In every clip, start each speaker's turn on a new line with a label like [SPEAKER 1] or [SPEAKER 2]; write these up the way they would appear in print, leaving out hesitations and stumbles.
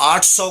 [SPEAKER 1] 800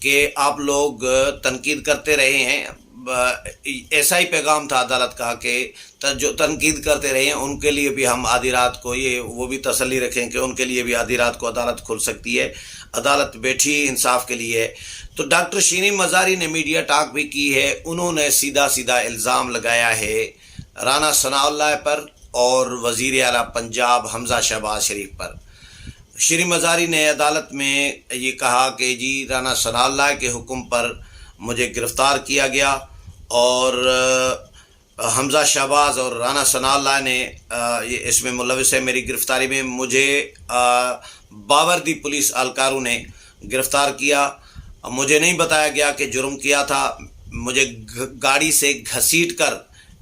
[SPEAKER 1] کہ آپ لوگ تنقید کرتے رہے ہیں، ایسا ہی پیغام تھا عدالت کا کہ جو تنقید کرتے رہے ہیں ان کے لیے بھی ہم آدھی رات کو وہ بھی تسلی رکھیں کہ ان کے لیے بھی آدھی رات کو عدالت کھل سکتی ہے، عدالت بیٹھی انصاف کے لیے۔ تو ڈاکٹر شیریں مزاری نے میڈیا ٹاک بھی کی ہے، انہوں نے سیدھا الزام لگایا ہے رانا ثناء اللہ پر اور وزیر اعلیٰ پنجاب حمزہ شہباز شریف پر۔ شیریں مزاری نے عدالت میں یہ کہا کہ جی رانا ثناء اللہ کے حکم پر مجھے گرفتار کیا گیا اور حمزہ شہباز اور رانا ثناء اللہ نے اس میں ملوث ہے، میری گرفتاری میں مجھے باوردی پولیس اہلکاروں نے گرفتار کیا، مجھے نہیں بتایا گیا کہ جرم کیا تھا، مجھے گاڑی سے گھسیٹ کر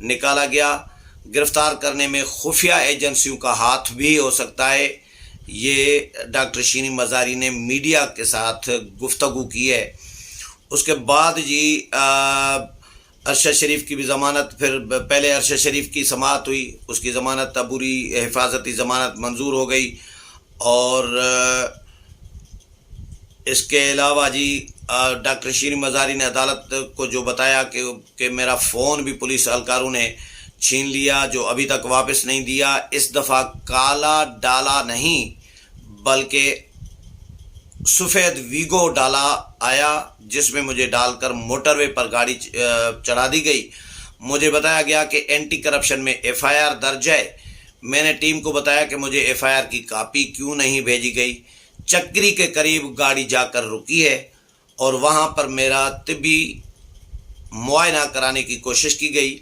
[SPEAKER 1] نکالا گیا، گرفتار کرنے میں خفیہ ایجنسیوں کا ہاتھ بھی ہو سکتا ہے۔ یہ ڈاکٹر شیریں مزاری نے میڈیا کے ساتھ گفتگو کی ہے۔ اس کے بعد جی ارشد شریف کی بھی ضمانت، پھر پہلے ارشد شریف کی سماعت ہوئی، اس کی ضمانت عبوری حفاظتی ضمانت منظور ہو گئی، اور اس کے علاوہ جی ڈاکٹر شیریں مزاری نے عدالت کو جو بتایا کہ میرا فون بھی پولیس اہلکاروں نے چھین لیا جو ابھی تک واپس نہیں دیا، اس دفعہ کالا ڈالا نہیں بلکہ سفید ویگو ڈالا آیا جس میں مجھے ڈال کر موٹر وے پر گاڑی چڑھا دی گئی۔ مجھے بتایا گیا کہ اینٹی کرپشن میں ایف آئی آر درج ہے، میں نے ٹیم کو بتایا کہ مجھے ایف آئی آر کی کاپی کیوں نہیں بھیجی گئی۔ چکری کے قریب گاڑی جا کر رکی ہے اور وہاں پر میرا طبی معائنہ کرانے کی کوشش کی گئی،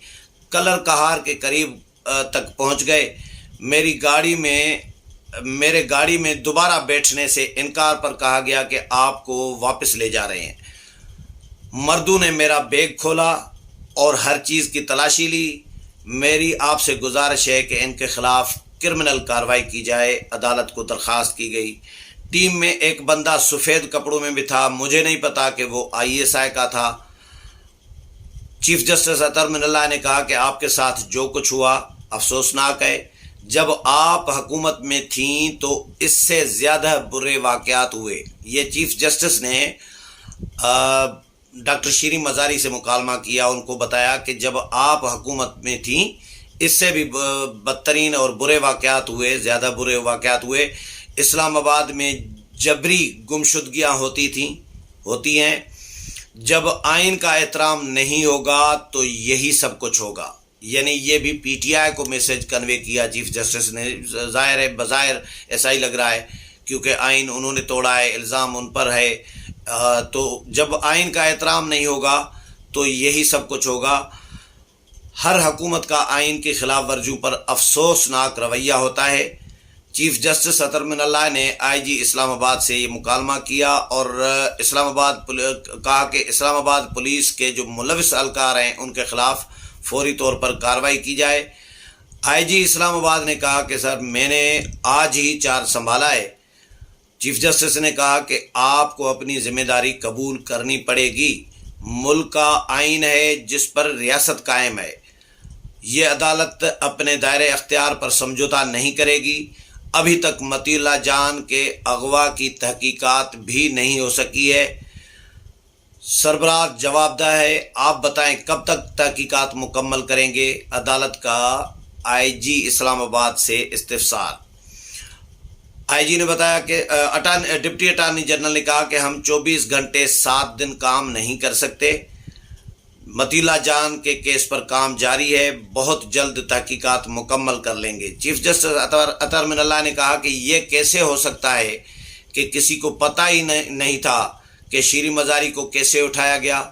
[SPEAKER 1] کلر کہار کے قریب تک پہنچ گئے، میرے گاڑی میں دوبارہ بیٹھنے سے انکار پر کہا گیا کہ آپ کو واپس لے جا رہے ہیں۔ مردوں نے میرا بیگ کھولا اور ہر چیز کی تلاشی لی۔ میری آپ سے گزارش ہے کہ ان کے خلاف کرمنل کارروائی کی جائے، عدالت کو درخواست کی گئی۔ ٹیم میں ایک بندہ سفید کپڑوں میں بھی تھا، مجھے نہیں پتا کہ وہ آئی ایس آئی کا تھا۔ چیف جسٹس اطہر من اللہ نے کہا کہ آپ کے ساتھ جو کچھ ہوا افسوسناک ہے، جب آپ حکومت میں تھیں تو اس سے زیادہ برے واقعات ہوئے۔ یہ چیف جسٹس نے ڈاکٹر شیریں مزاری سے مکالمہ کیا، ان کو بتایا کہ جب آپ حکومت میں تھیں اس سے بھی بدترین اور برے واقعات ہوئے، زیادہ برے واقعات ہوئے۔ اسلام آباد میں جبری گمشدگیاں ہوتی ہیں، جب آئین کا احترام نہیں ہوگا تو یہی سب کچھ ہوگا۔ یعنی یہ بھی پی ٹی آئی کو میسج کنوے کیا چیف جسٹس نے، ظاہر ہے بظاہر ایسا ہی لگ رہا ہے کیونکہ آئین انہوں نے توڑا ہے، الزام ان پر ہے، تو جب آئین کا احترام نہیں ہوگا تو یہی سب کچھ ہوگا۔ ہر حکومت کا آئین کی خلاف ورزیوں پر افسوسناک رویہ ہوتا ہے۔ چیف جسٹس اطہر من اللہ نے آئی جی اسلام آباد سے یہ مکالمہ کیا اور کہا کہ اسلام آباد پولیس کے جو ملوث اہلکار ہیں ان کے خلاف فوری طور پر کارروائی کی جائے۔ آئی جی اسلام آباد نے کہا کہ سر میں نے آج ہی چارج سنبھالا ہے۔ چیف جسٹس نے کہا کہ آپ کو اپنی ذمہ داری قبول کرنی پڑے گی، ملک کا آئین ہے جس پر ریاست قائم ہے، یہ عدالت اپنے دائرۂ اختیار پر سمجھوتا نہیں کرے گی۔ ابھی تک مطیع اللہ جان کے اغوا کی تحقیقات بھی نہیں ہو سکی ہے، سربراہ جواب دہ ہے، آپ بتائیں کب تک تحقیقات مکمل کریں گے؟ عدالت کا آئی جی اسلام آباد سے استفسار۔ آئی جی نے بتایا کہ ڈپٹی اٹارنی جنرل نے کہا کہ ہم 24 گھنٹے 7 دن کام نہیں کر سکتے، مطیع اللہ جان کے کیس پر کام جاری ہے، بہت جلد تحقیقات مکمل کر لیں گے۔ چیف جسٹس اطہر من اللہ نے کہا کہ یہ کیسے ہو سکتا ہے کہ کسی کو پتہ ہی نہیں تھا کہ شیریں مزاری کو کیسے اٹھایا گیا؟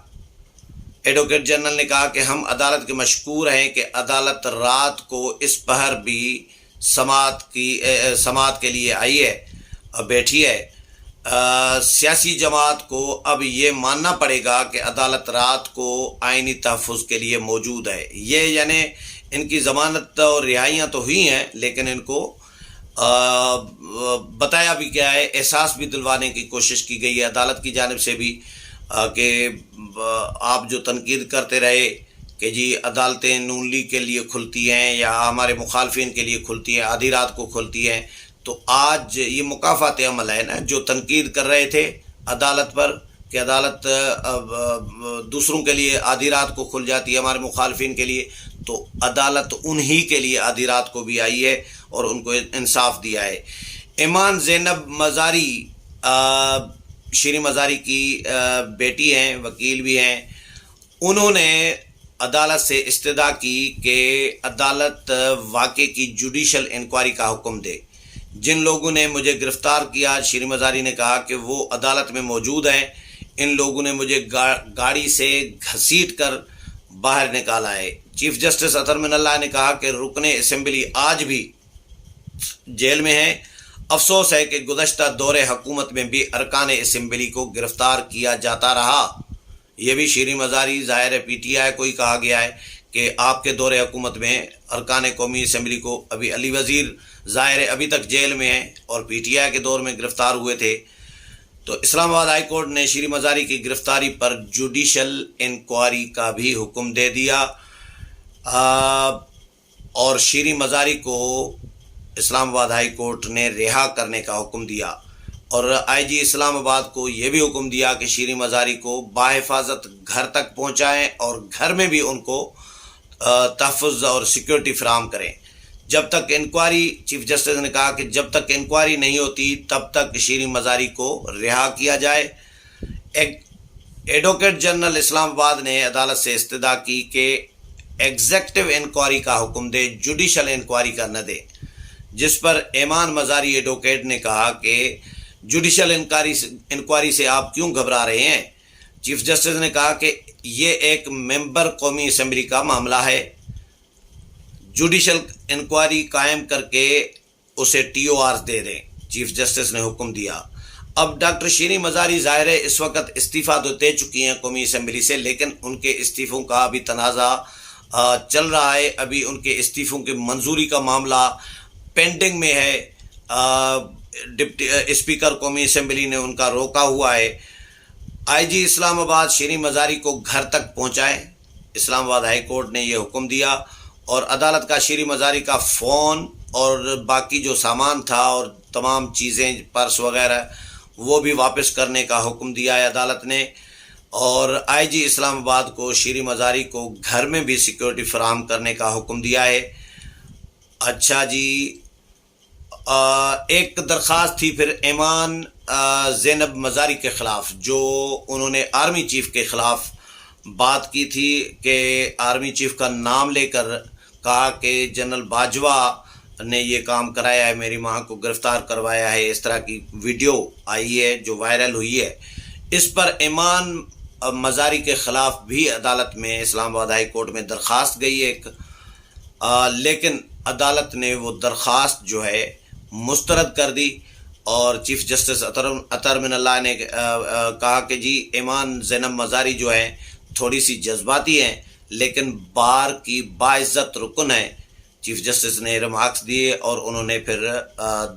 [SPEAKER 1] ایڈوکیٹ جنرل نے کہا کہ ہم عدالت کے مشکور ہیں کہ عدالت رات کو اس پہر بھی سماعت کے لیے آئی ہے، بیٹھی ہے۔ سیاسی جماعت کو اب یہ ماننا پڑے گا کہ عدالت رات کو آئینی تحفظ کے لیے موجود ہے۔ یہ یعنی ان کی ضمانت اور رہائیاں تو ہوئی ہیں لیکن ان کو بتایا بھی کیا ہے، احساس بھی دلوانے کی کوشش کی گئی ہے عدالت کی جانب سے بھی کہ آپ جو تنقید کرتے رہے کہ جی عدالتیں نون لیگ کے لیے کھلتی ہیں یا ہمارے مخالفین کے لیے کھلتی ہیں، آدھی رات کو کھلتی ہیں، تو آج یہ مکافات عمل ہے نا، جو تنقید کر رہے تھے عدالت پر کہ عدالت دوسروں کے لیے آدھی رات کو کھل جاتی ہے ہمارے مخالفین کے لیے، تو عدالت انہی کے لیے آدھی رات کو بھی آئی ہے اور ان کو انصاف دیا ہے۔ ایمان زینب مزاری شیریں مزاری کی بیٹی ہیں، وکیل بھی ہیں، انہوں نے عدالت سے استدعا کی کہ عدالت واقعے کی جوڈیشل انکوائری کا حکم دے۔ جن لوگوں نے مجھے گرفتار کیا، شیریں مزاری نے کہا کہ وہ عدالت میں موجود ہیں، ان لوگوں نے مجھے گاڑی سے گھسیٹ کر باہر نکالا ہے۔ چیف جسٹس اطہر من اللہ نے کہا کہ رکن اسمبلی آج بھی جیل میں ہیں۔ افسوس ہے کہ گزشتہ دور حکومت میں بھی ارکان اسمبلی کو گرفتار کیا جاتا رہا۔ یہ بھی شیریں مزاری، ظاہر ہے پی ٹی آئی کو ہی کہا گیا ہے کہ آپ کے دور حکومت میں ارکان قومی اسمبلی کو، ابھی علی وزیر ظاہر ہے ابھی تک جیل میں ہیں اور پی ٹی آئی کے دور میں گرفتار ہوئے تھے۔ تو اسلام آباد ہائی کورٹ نے شیریں مزاری کی گرفتاری پر جوڈیشل انکوائری کا بھی حکم دے دیا اور شیریں مزاری کو اسلام آباد ہائی کورٹ نے رہا کرنے کا حکم دیا، اور آئی جی اسلام آباد کو یہ بھی حکم دیا کہ شیریں مزاری کو بحفاظت گھر تک پہنچائیں اور گھر میں بھی ان کو تحفظ اور سیکیورٹی فراہم کریں جب تک انکوائری۔ چیف جسٹس نے کہا کہ جب تک انکوائری نہیں ہوتی تب تک شیریں مزاری کو رہا کیا جائے۔ ایڈوکیٹ جنرل اسلام آباد نے عدالت سے استدعا کی کہ ایگزیکٹو انکوائری کا حکم دے، جوڈیشل انکوائری کا نہ دے، جس پر ایمان مزاری ایڈوکیٹ نے کہا کہ جوڈیشل انکوائری سے آپ کیوں گھبرا رہے ہیں؟ چیف جسٹس نے کہا کہ یہ ایک ممبر قومی اسمبلی کا معاملہ ہے، جوڈیشل انکوائری قائم کر کے اسے ٹی او آر دے دیں، چیف جسٹس نے حکم دیا۔ اب ڈاکٹر شیریں مزاری ظاہر ہے اس وقت استعفیٰ تو دے چکی ہیں قومی اسمبلی سے، لیکن ان کے استعفوں کا ابھی تنازع چل رہا ہے، ابھی ان کے استعفوں کی منظوری کا معاملہ پینڈنگ میں ہے۔ ڈپٹی اسپیکر قومی اسمبلی نے ان کا روکا ہوا ہے۔ آئی جی اسلام آباد شیریں مزاری کو گھر تک پہنچائیں، اسلام آباد ہائی کورٹ نے یہ حکم دیا، اور عدالت کا شیریں مزاری کا فون اور باقی جو سامان تھا اور تمام چیزیں، پرس وغیرہ، وہ بھی واپس کرنے کا حکم دیا ہے عدالت نے، اور آئی جی اسلام آباد کو شیریں مزاری کو گھر میں بھی سیکیورٹی فراہم کرنے کا حکم دیا ہے۔ اچھا جی، ایک درخواست تھی پھر ایمان زینب مزاری کے خلاف، جو انہوں نے آرمی چیف کے خلاف بات کی تھی کہ آرمی چیف کا نام لے کر کہا کہ جنرل باجوہ نے یہ کام کرایا ہے، میری ماں کو گرفتار کروایا ہے، اس طرح کی ویڈیو آئی ہے جو وائرل ہوئی ہے۔ اس پر ایمان مزاری کے خلاف بھی عدالت میں اسلام آباد ہائی کورٹ میں درخواست گئی ایک، لیکن عدالت نے وہ درخواست جو ہے مسترد کر دی، اور چیف جسٹس اطہر من اللہ نے کہا کہ جی ایمان زینب مزاری جو ہیں تھوڑی سی جذباتی ہیں لیکن بار کی باعزت رکن ہے۔ چیف جسٹس نے ریمارکس دیے اور انہوں نے پھر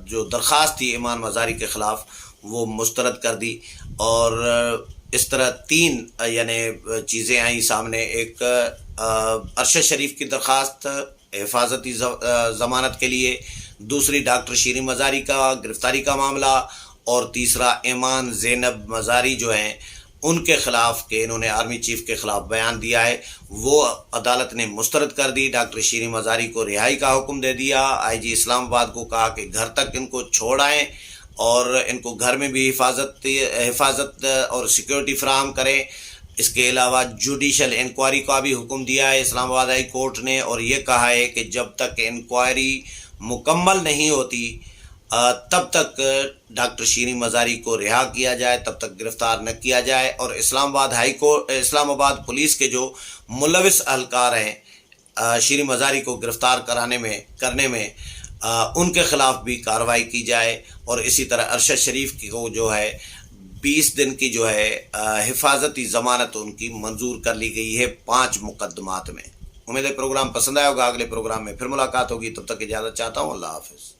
[SPEAKER 1] جو درخواست تھی ایمان مزاری کے خلاف وہ مسترد کر دی، اور اس طرح تین یعنی چیزیں آئیں سامنے۔ ایک ارشد شریف کی درخواست حفاظتی ضمانت کے لیے، دوسری ڈاکٹر شیریں مزاری کا گرفتاری کا معاملہ، اور تیسرا ایمان زینب مزاری جو ہیں ان کے خلاف کہ انہوں نے آرمی چیف کے خلاف بیان دیا ہے، وہ عدالت نے مسترد کر دی۔ ڈاکٹر شیریں مزاری کو رہائی کا حکم دے دیا۔ آئی جی اسلام آباد کو کہا کہ گھر تک ان کو چھوڑ آئیں اور ان کو گھر میں بھی حفاظت اور سیکیورٹی فراہم کریں۔ اس کے علاوہ جوڈیشل انکوائری کا بھی حکم دیا ہے اسلام آباد ہائی کورٹ نے، اور یہ کہا ہے کہ جب تک انکوائری مکمل نہیں ہوتی تب تک ڈاکٹر شیریں مزاری کو رہا کیا جائے، تب تک گرفتار نہ کیا جائے، اور اسلام آباد پولیس کے جو ملوث اہلکار ہیں شیریں مزاری کو گرفتار کرنے میں ان کے خلاف بھی کارروائی کی جائے، اور اسی طرح ارشد شریف کو جو ہے 20 دن کی جو ہے حفاظتی ضمانت ان کی منظور کر لی گئی ہے 5 مقدمات میں۔ امید ہے پروگرام پسند آیا ہوگا، اگلے پروگرام میں پھر ملاقات ہوگی، تب تک اجازت چاہتا ہوں، اللہ حافظ۔